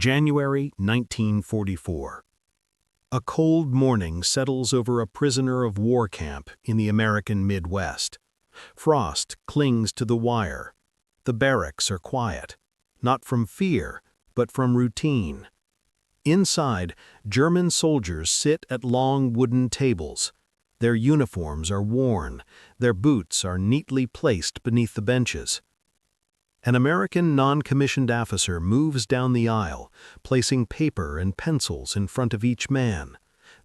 January 1944. A cold morning settles over a prisoner of war camp in the American Midwest. Frost clings to the wire. The barracks are quiet, not from fear, but from routine. Inside, German soldiers sit at long wooden tables. Their uniforms are worn, their boots are neatly placed beneath the benches. An American non-commissioned officer moves down the aisle, placing paper and pencils in front of each man.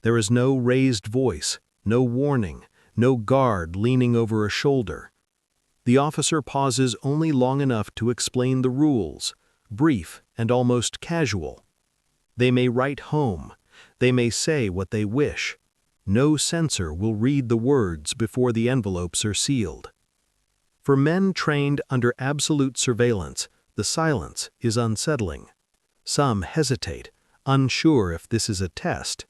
There is no raised voice, no warning, no guard leaning over a shoulder. The officer pauses only long enough to explain the rules, brief and almost casual. They may write home, they may say what they wish. No censor will read the words before the envelopes are sealed. For men trained under absolute surveillance, the silence is unsettling. Some hesitate, unsure if this is a test.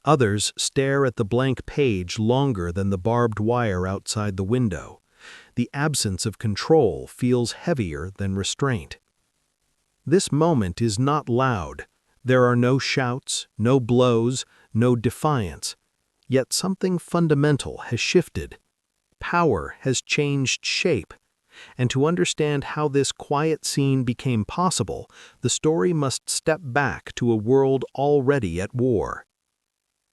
Others stare at the blank page longer than the barbed wire outside the window. The absence of control feels heavier than restraint. This moment is not loud. There are no shouts, no blows, no defiance. Yet something fundamental has shifted. Power has changed shape, and to understand how this quiet scene became possible, the story must step back to a world already at war.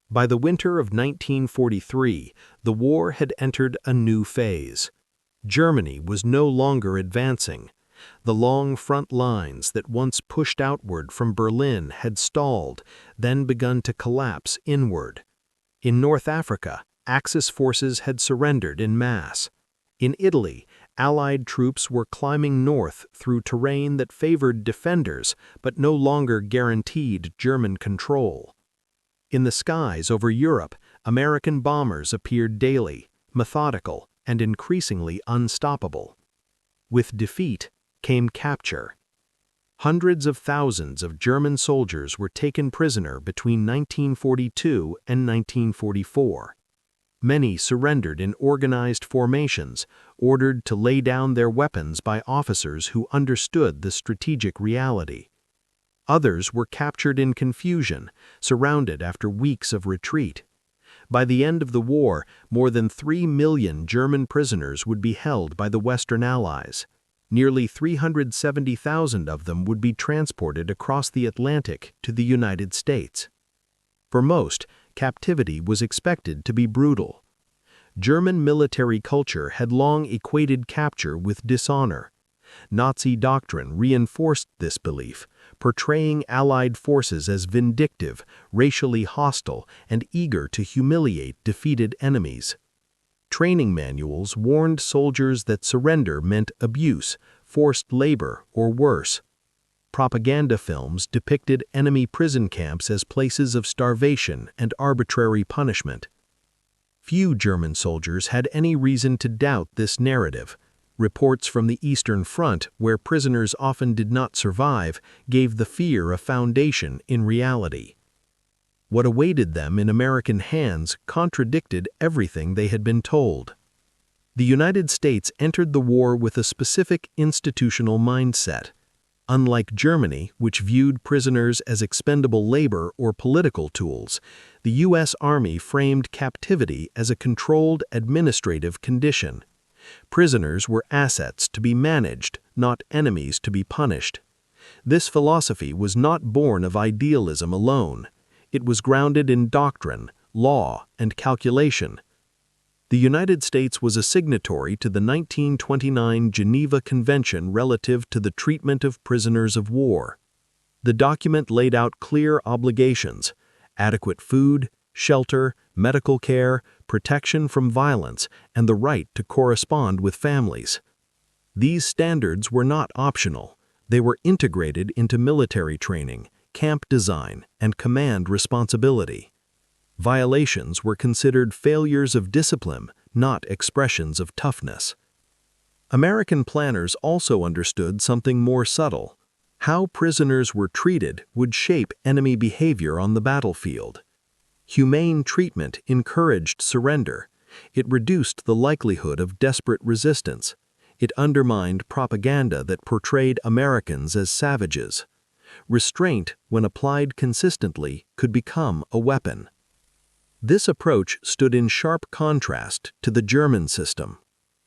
By the winter of 1943, the war had entered a new phase. Germany was no longer advancing. The long front lines that once pushed outward from Berlin had stalled, then begun to collapse inward. In North Africa, Axis forces had surrendered en masse. In Italy, Allied troops were climbing north through terrain that favored defenders but no longer guaranteed German control. In the skies over Europe, American bombers appeared daily, methodical and increasingly unstoppable. With defeat came capture. Hundreds of thousands of German soldiers were taken prisoner between 1942 and 1944. Many surrendered in organized formations, ordered to lay down their weapons by officers who understood the strategic reality. Others were captured in confusion, surrounded after weeks of retreat. By the end of the war, more than 3 million German prisoners would be held by the Western Allies. Nearly 370,000 of them would be transported across the Atlantic to the United States. For most, captivity was expected to be brutal. German military culture had long equated capture with dishonor. Nazi doctrine reinforced this belief, portraying Allied forces as vindictive, racially hostile, and eager to humiliate defeated enemies. Training manuals warned soldiers that surrender meant abuse, forced labor, or worse. Propaganda films depicted enemy prison camps as places of starvation and arbitrary punishment. Few German soldiers had any reason to doubt this narrative. Reports from the Eastern Front, where prisoners often did not survive, gave the fear a foundation in reality. What awaited them in American hands contradicted everything they had been told. The United States entered the war with a specific institutional mindset. Unlike Germany, which viewed prisoners as expendable labor or political tools, the U.S. Army framed captivity as a controlled administrative condition. Prisoners were assets to be managed, not enemies to be punished. This philosophy was not born of idealism alone. It was grounded in doctrine, law, and calculation. The United States was a signatory to the 1929 Geneva Convention relative to the treatment of prisoners of war. The document laid out clear obligations: adequate food, shelter, medical care, protection from violence, and the right to correspond with families. These standards were not optional. They were integrated into military training, camp design, and command responsibility. Violations were considered failures of discipline, not expressions of toughness. American planners also understood something more subtle. How prisoners were treated would shape enemy behavior on the battlefield. Humane treatment encouraged surrender. It reduced the likelihood of desperate resistance. It undermined propaganda that portrayed Americans as savages. Restraint, when applied consistently, could become a weapon. This approach stood in sharp contrast to the German system.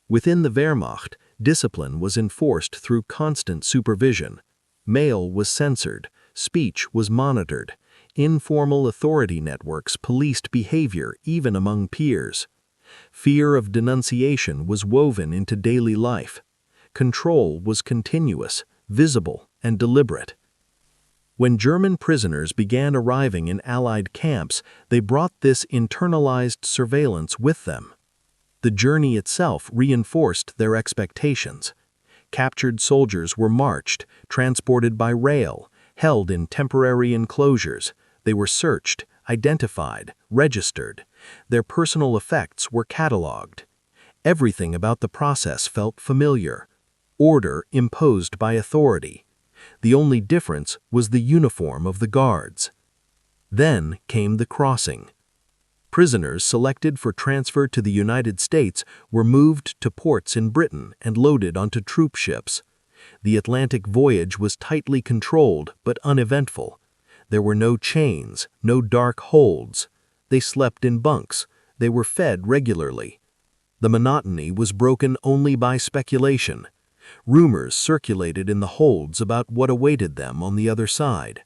Within the Wehrmacht, discipline was enforced through constant supervision. Mail was censored, speech was monitored. Informal authority networks policed behavior even among peers. Fear of denunciation was woven into daily life. Control was continuous, visible, and deliberate. When German prisoners began arriving in Allied camps, they brought this internalized surveillance with them. The journey itself reinforced their expectations. Captured soldiers were marched, transported by rail, held in temporary enclosures. They were searched, identified, registered. Their personal effects were catalogued. Everything about the process felt familiar. Order imposed by authority. The only difference was the uniform of the guards. Then came the crossing. Prisoners selected for transfer to the United States were moved to ports in Britain and loaded onto troop ships. The Atlantic voyage was tightly controlled but uneventful. There were no chains, no dark holds. They slept in bunks. They were fed regularly. The monotony was broken only by speculation. Rumors circulated in the holds about what awaited them on the other side.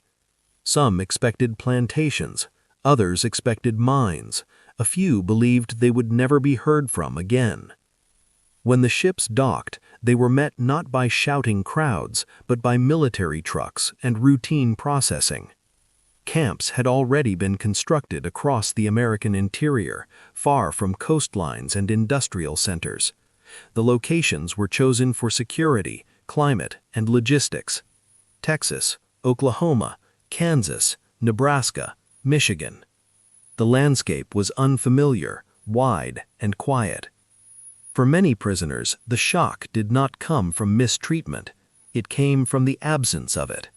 Some expected plantations, others expected mines. A few believed they would never be heard from again. When the ships docked, they were met not by shouting crowds, but by military trucks and routine processing. Camps had already been constructed across the American interior, far from coastlines and industrial centers. The locations were chosen for security, climate, and logistics. Texas, Oklahoma, Kansas, Nebraska, Michigan. The landscape was unfamiliar, wide, and quiet. For many prisoners, the shock did not come from mistreatment. It came from the absence of it.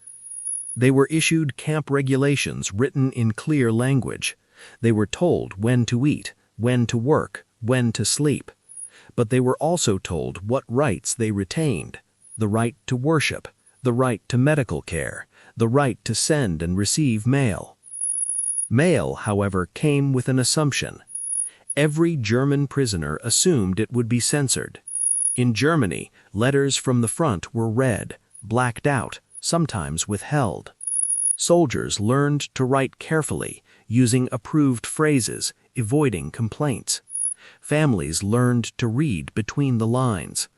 They were issued camp regulations written in clear language. They were told when to eat, when to work, when to sleep. But they were also told what rights they retained: the right to worship, the right to medical care, the right to send and receive mail. Mail, however, came with an assumption. Every German prisoner assumed it would be censored. In Germany, letters from the front were read, blacked out, sometimes withheld. Soldiers learned to write carefully, using approved phrases, avoiding complaints. Families learned to read between the lines.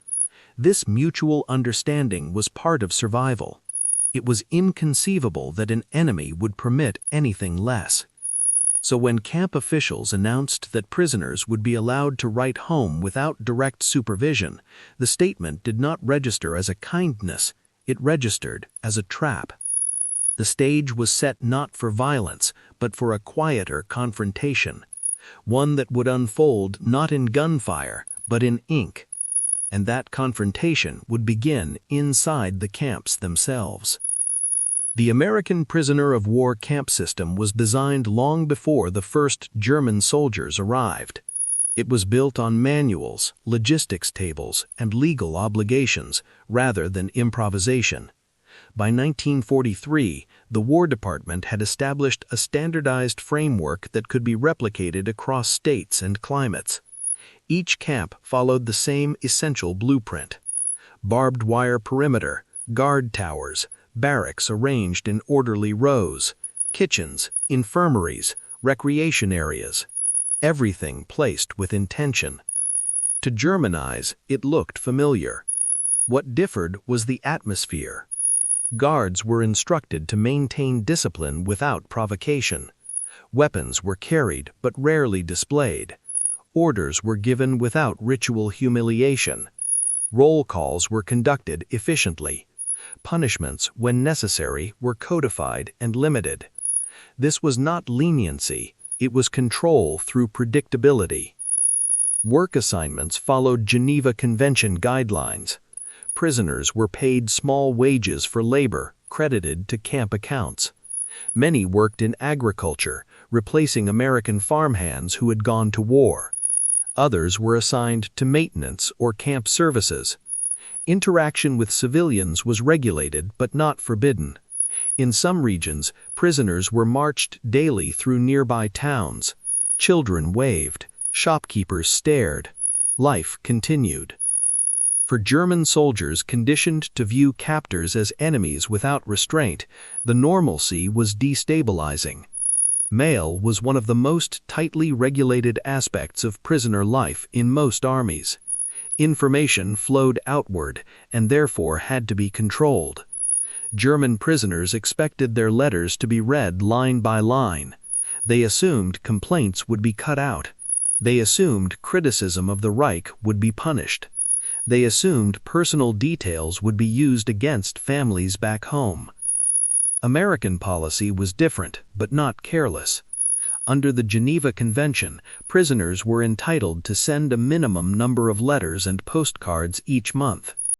This mutual understanding was part of survival. It was inconceivable that an enemy would permit anything less. So when camp officials announced that prisoners would be allowed to write home without direct supervision, the statement did not register as a kindness, it registered as a trap. The stage was set not for violence, but for a quieter confrontation, one that would unfold not in gunfire, but in ink. And that confrontation would begin inside the camps themselves. The American prisoner of war camp system was designed long before the first German soldiers arrived. It was built on manuals, logistics tables, and legal obligations, rather than improvisation. By 1943, the War Department had established a standardized framework that could be replicated across states and climates. Each camp followed the same essential blueprint: barbed wire perimeter, guard towers, barracks arranged in orderly rows, kitchens, infirmaries, recreation areas. Everything placed with intention. To Germanize, it looked familiar. What differed was the atmosphere. Guards were instructed to maintain discipline without provocation. Weapons were carried but rarely displayed. Orders were given without ritual humiliation. Roll calls were conducted efficiently. Punishments, when necessary, were codified and limited. This was not leniency, it was control through predictability. Work assignments followed Geneva Convention guidelines. Prisoners were paid small wages for labor, credited to camp accounts. Many worked in agriculture, replacing American farmhands who had gone to war. Others were assigned to maintenance or camp services. Interaction with civilians was regulated but not forbidden. In some regions, prisoners were marched daily through nearby towns. Children waved, shopkeepers stared. Life continued. For German soldiers conditioned to view captors as enemies without restraint, the normalcy was destabilizing. Mail was one of the most tightly regulated aspects of prisoner life in most armies. Information flowed outward and therefore had to be controlled. German prisoners expected their letters to be read line by line. They assumed complaints would be cut out. They assumed criticism of the Reich would be punished. They assumed personal details would be used against families back home. American policy was different, but not careless. Under the Geneva Convention, prisoners were entitled to send a minimum number of letters and postcards each month.